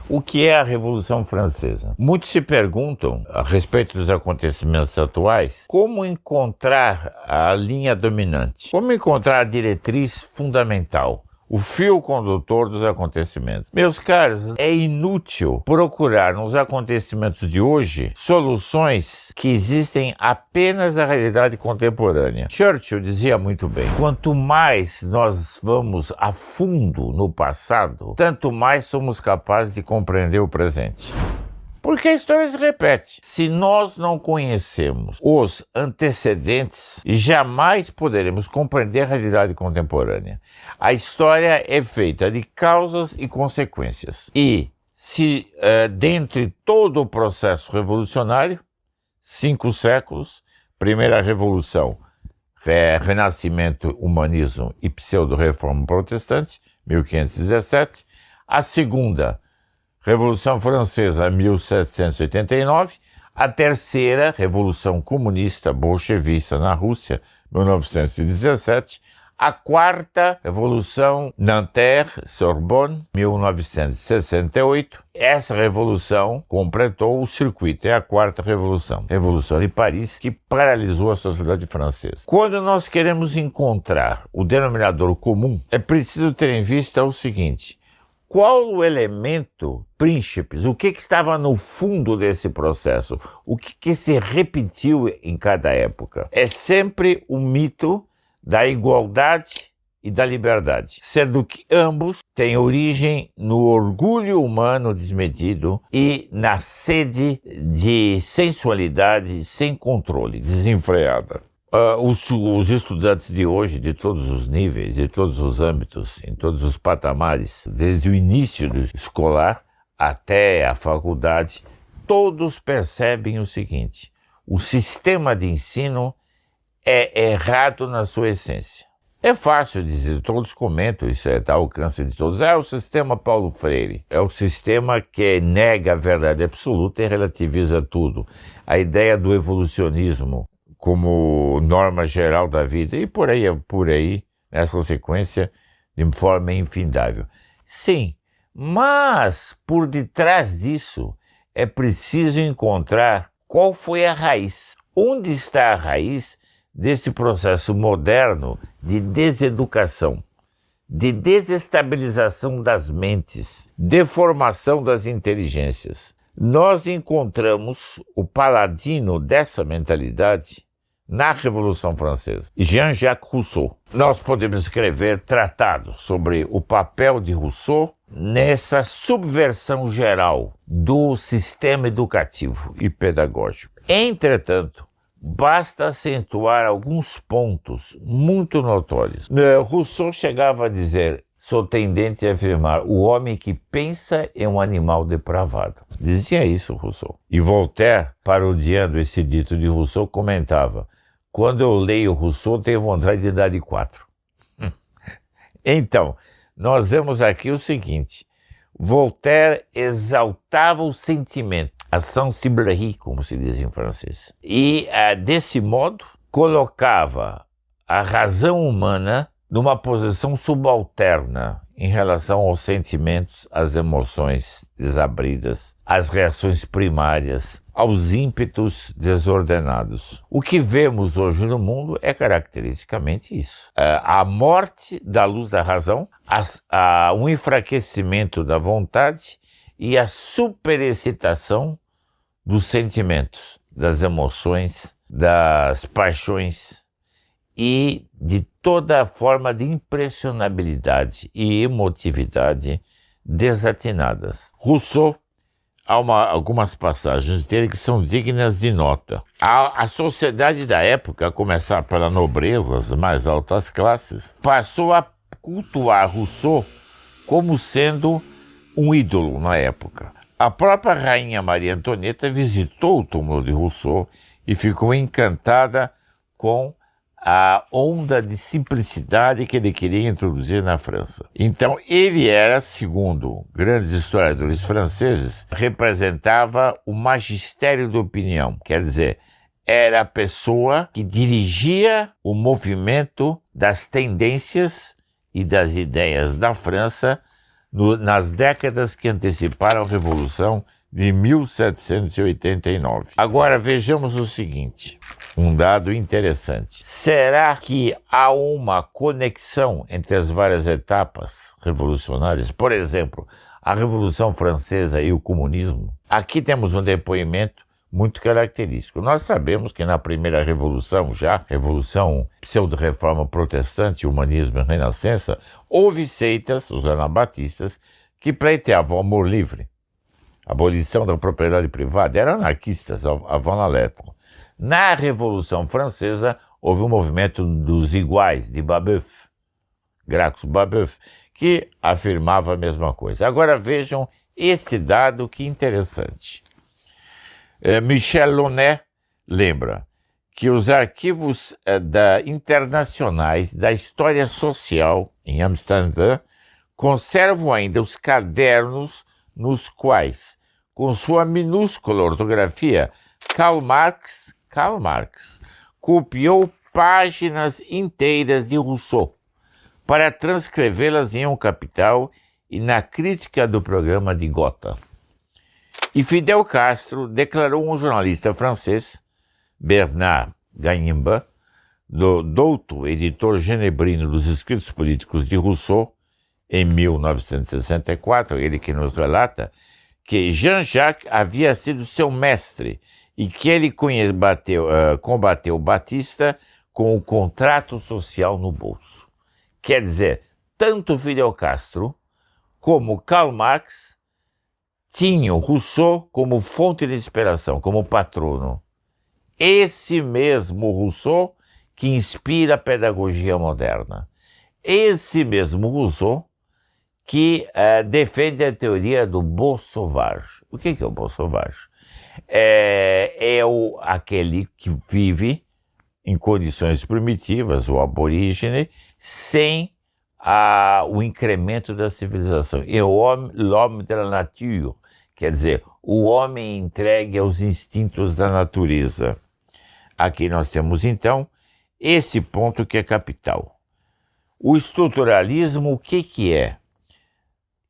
O que é a Revolução Francesa? Muitos se perguntam, a respeito dos acontecimentos atuais, como encontrar a linha dominante, como encontrar a diretriz fundamental, o fio condutor dos acontecimentos. Meus caros, é inútil procurar nos acontecimentos de hoje soluções que existem apenas na realidade contemporânea. Churchill dizia muito bem, quanto mais nós vamos a fundo no passado, tanto mais somos capazes de compreender o presente. Porque a história se repete. Se nós não conhecemos os antecedentes, jamais poderemos compreender a realidade contemporânea. A história é feita de causas e consequências. E se dentre todo o processo revolucionário, 5 séculos, primeira revolução, renascimento, humanismo e pseudo-reforma protestante, 1517, a segunda, Revolução Francesa, 1789, a terceira, Revolução Comunista Bolchevista na Rússia, 1917, a quarta, Revolução Nanterre-Sorbonne, 1968. Essa revolução completou o circuito, é a quarta revolução, Revolução de Paris, que paralisou a sociedade francesa. Quando nós queremos encontrar o denominador comum, é preciso ter em vista o seguinte: qual o elemento príncipes? O que estava no fundo desse processo? O que se repetiu em cada época? É sempre o mito da igualdade e da liberdade, sendo que ambos têm origem no orgulho humano desmedido e na sede de sensualidade sem controle, desenfreada. Os estudantes de hoje, de todos os níveis, de todos os âmbitos, em todos os patamares, desde o início do escolar até a faculdade, todos percebem o seguinte: o sistema de ensino é errado na sua essência. É fácil dizer, todos comentam, isso está ao alcance de todos. É o sistema Paulo Freire, é o sistema que nega a verdade absoluta e relativiza tudo. A ideia do evolucionismo como norma geral da vida, e por aí, nessa sequência, de forma infindável. Sim, mas por detrás disso é preciso encontrar qual foi a raiz. Onde está a raiz desse processo moderno de deseducação, de desestabilização das mentes, deformação das inteligências? Nós encontramos o paladino dessa mentalidade na Revolução Francesa, Jean-Jacques Rousseau. Nós podemos escrever tratados sobre o papel de Rousseau nessa subversão geral do sistema educativo e pedagógico. Entretanto, basta acentuar alguns pontos muito notórios. Rousseau chegava a dizer: sou tendente a afirmar, o homem que pensa é um animal depravado. Dizia isso Rousseau. E Voltaire, parodiando esse dito de Rousseau, comentava: quando eu leio Rousseau, tenho vontade de dar de 4. Então, nós vemos aqui o seguinte: Voltaire exaltava o sentimento, a sensiblerie, como se diz em francês. E, desse modo, colocava a razão humana numa posição subalterna em relação aos sentimentos, às emoções desabridas, às reações primárias, aos ímpetos desordenados. O que vemos hoje no mundo é caracteristicamente isso. A morte da luz da razão, um enfraquecimento da vontade e a superexcitação dos sentimentos, das emoções, das paixões e de toda a forma de impressionabilidade e emotividade desatinadas. Rousseau, há algumas passagens dele que são dignas de nota. A sociedade da época, a começar pela nobreza, as mais altas classes, passou a cultuar Rousseau como sendo um ídolo na época. A própria rainha Maria Antonieta visitou o túmulo de Rousseau e ficou encantada com a onda de simplicidade que ele queria introduzir na França. Então, ele era, segundo grandes historiadores franceses, representava o magistério da opinião, quer dizer, era a pessoa que dirigia o movimento das tendências e das ideias da França nas décadas que anteciparam a Revolução de 1789. Agora vejamos o seguinte, um dado interessante. Será que há uma conexão entre as várias etapas revolucionárias? Por exemplo, a Revolução Francesa e o comunismo? Aqui temos um depoimento muito característico. Nós sabemos que na primeira revolução, revolução pseudo-reforma protestante, humanismo e renascença, houve seitas, os anabatistas, que pleiteavam o amor livre, abolição da propriedade privada, eram anarquistas, avant la lettre. Na Revolução Francesa, houve um movimento dos iguais, de Babeuf, Gracchus Babeuf, que afirmava a mesma coisa. Agora vejam esse dado que interessante. Michel Launay lembra que os arquivos internacionais da história social em Amsterdã conservam ainda os cadernos nos quais, com sua minúscula ortografia, Karl Marx copiou páginas inteiras de Rousseau para transcrevê-las em Um Capital e na crítica do programa de Gotha. E Fidel Castro declarou um jornalista francês, Bernard Gagnimba, douto editor genebrino dos escritos políticos de Rousseau, em 1964, ele que nos relata que Jean-Jacques havia sido seu mestre e que ele combateu Batista com o contrato social no bolso. Quer dizer, tanto Fidel Castro como Karl Marx tinham Rousseau como fonte de inspiração, como patrono. Esse mesmo Rousseau que inspira a pedagogia moderna. Esse mesmo Rousseau que defende a teoria do beau sauvage. O que é o beau sauvage? Aquele que vive em condições primitivas, o aborígene, sem o incremento da civilização. É l'homme de la nature, quer dizer, o homem entregue aos instintos da natureza. Aqui nós temos, então, esse ponto que é capital. O estruturalismo, o que é?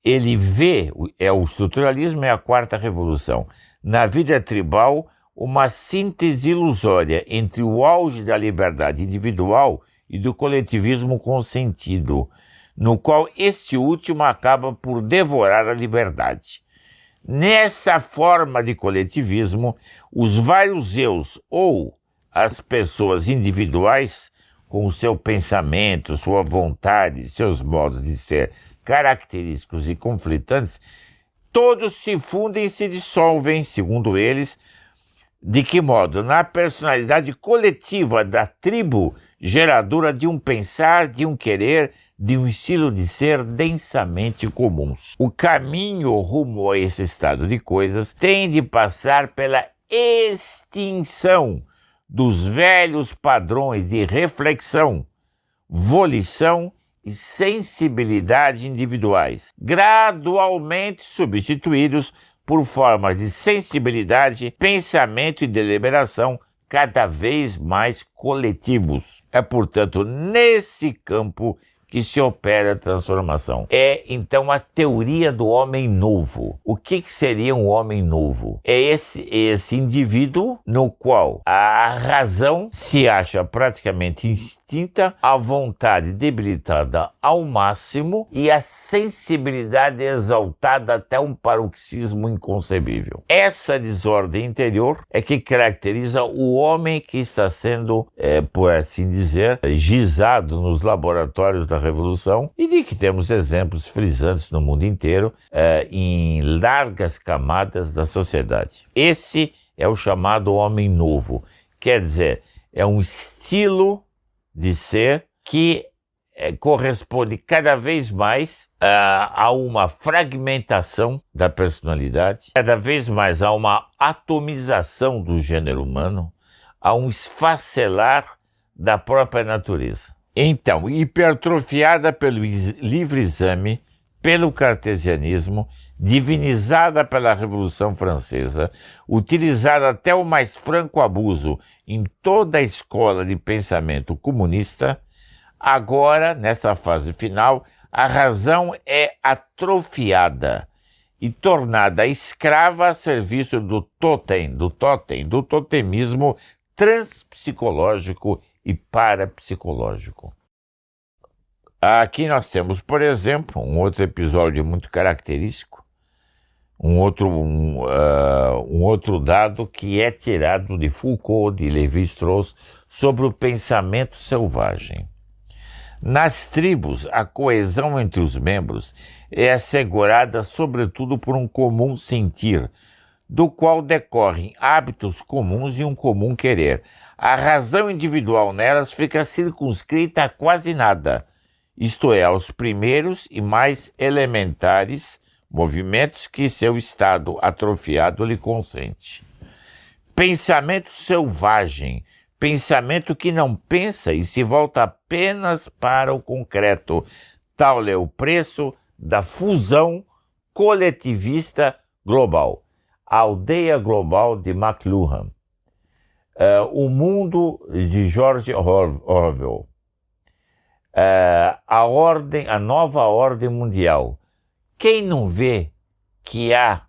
Ele vê, o estruturalismo é a quarta revolução, na vida tribal, uma síntese ilusória entre o auge da liberdade individual e do coletivismo consentido, no qual esse último acaba por devorar a liberdade. Nessa forma de coletivismo, os vários eus ou as pessoas individuais, com o seu pensamento, sua vontade, seus modos de ser característicos e conflitantes, todos se fundem e se dissolvem, segundo eles, de que modo? Na personalidade coletiva da tribo, geradora de um pensar, de um querer, de um estilo de ser densamente comuns. O caminho rumo a esse estado de coisas tem de passar pela extinção dos velhos padrões de reflexão, volição e sensibilidade individuais, gradualmente substituídos por formas de sensibilidade, pensamento e deliberação cada vez mais coletivos. É, portanto, nesse campo que se opera a transformação. É, então, a teoria do homem novo. O que seria um homem novo? É esse indivíduo no qual a razão se acha praticamente extinta, a vontade debilitada ao máximo e a sensibilidade exaltada até um paroxismo inconcebível. Essa desordem interior é que caracteriza o homem que está sendo, por assim dizer, gizado nos laboratórios da Revolução e de que temos exemplos frisantes no mundo inteiro em largas camadas da sociedade. Esse é o chamado homem novo, quer dizer, é um estilo de ser que corresponde cada vez mais a uma fragmentação da personalidade, cada vez mais a uma atomização do gênero humano, a um esfacelar da própria natureza. Então, hipertrofiada pelo livre exame, pelo cartesianismo, divinizada pela Revolução Francesa, utilizada até o mais franco abuso em toda a escola de pensamento comunista, agora, nessa fase final, a razão é atrofiada e tornada escrava a serviço do totemismo transpsicológico e parapsicológico. Aqui nós temos, por exemplo, um outro episódio muito característico, um outro dado que é tirado de Foucault, de Lévi-Strauss, sobre o pensamento selvagem. Nas tribos, a coesão entre os membros é assegurada sobretudo por um comum sentir, do qual decorrem hábitos comuns e um comum querer. A razão individual nelas fica circunscrita a quase nada, isto é, aos primeiros e mais elementares movimentos que seu estado atrofiado lhe consente. Pensamento selvagem, pensamento que não pensa e se volta apenas para o concreto. Tal é o preço da fusão coletivista global. A Aldeia Global de McLuhan. O Mundo de George Orwell. A nova ordem mundial. Quem não vê que há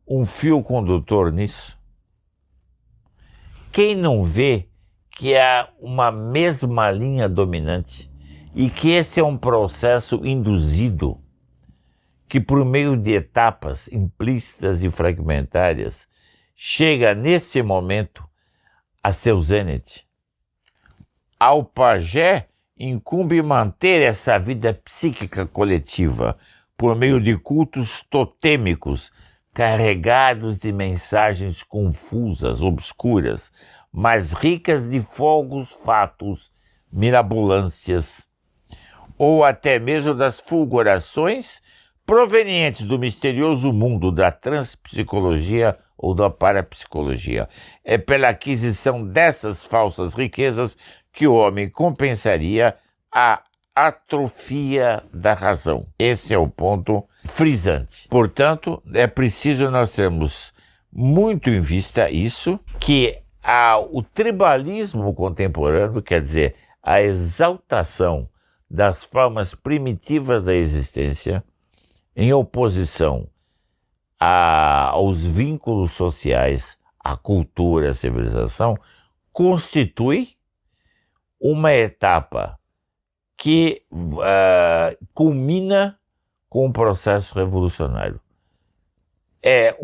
um fio condutor nisso? Quem não vê que há uma mesma linha dominante e que esse é um processo induzido que, por meio de etapas implícitas e fragmentárias, chega nesse momento a seu zênite? Ao pajé incumbe manter essa vida psíquica coletiva por meio de cultos totêmicos carregados de mensagens confusas, obscuras, mas ricas de fogos, fatos, mirabolâncias, ou até mesmo das fulgurações provenientes do misterioso mundo da transpsicologia ou da parapsicologia. É pela aquisição dessas falsas riquezas que o homem compensaria a atrofia da razão. Esse é o ponto frisante. Portanto, é preciso nós termos muito em vista isso, que o tribalismo contemporâneo, quer dizer, a exaltação das formas primitivas da existência, em oposição aos vínculos sociais, à cultura, à civilização, constitui uma etapa que culmina com o processo revolucionário. É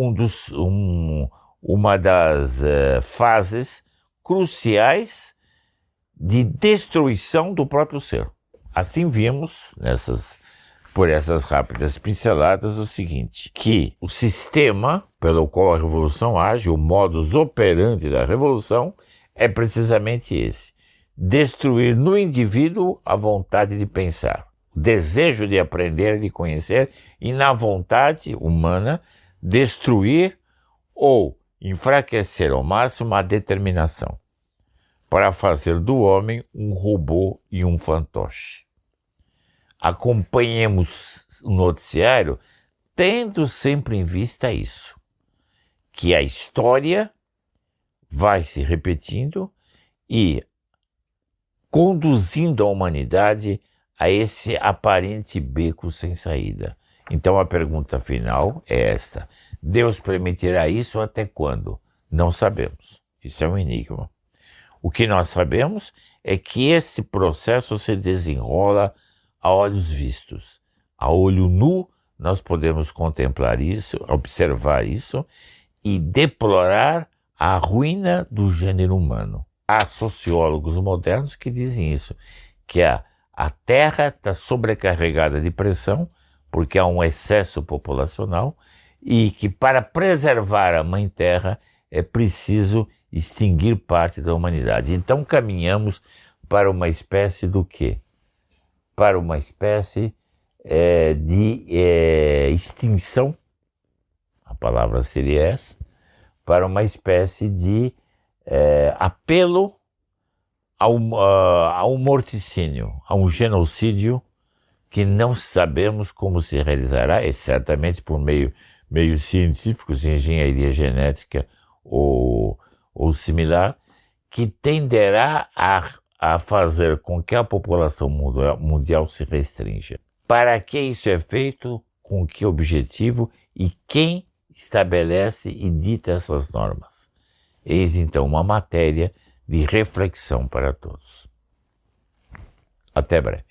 uma das fases cruciais de destruição do próprio ser. Assim vimos, por essas rápidas pinceladas, o seguinte, que o sistema pelo qual a revolução age, o modus operandi da revolução, é precisamente esse: destruir no indivíduo a vontade de pensar, o desejo de aprender e de conhecer, e na vontade humana destruir ou enfraquecer ao máximo a determinação, para fazer do homem um robô e um fantoche. Acompanhemos o noticiário tendo sempre em vista isso, que a história vai se repetindo e conduzindo a humanidade a esse aparente beco sem saída. Então a pergunta final é esta: Deus permitirá isso até quando? Não sabemos. Isso é um enigma. O que nós sabemos é que esse processo se desenrola a olhos vistos. A olho nu nós podemos contemplar isso, observar isso e deplorar a ruína do gênero humano. Há sociólogos modernos que dizem isso, que a Terra está sobrecarregada de pressão porque há um excesso populacional e que para preservar a Mãe Terra é preciso extinguir parte da humanidade. Então caminhamos para uma espécie do quê? Para uma espécie de extinção, a palavra seria essa, para uma espécie de apelo ao morticínio, a um genocídio que não sabemos como se realizará, e certamente por meios científicos, engenharia genética ou similar, que tenderá a fazer com que a população mundial se restrinja. para que isso é feito, com que objetivo e quem estabelece e dita essas normas. Eis então uma matéria de reflexão para todos. Até breve.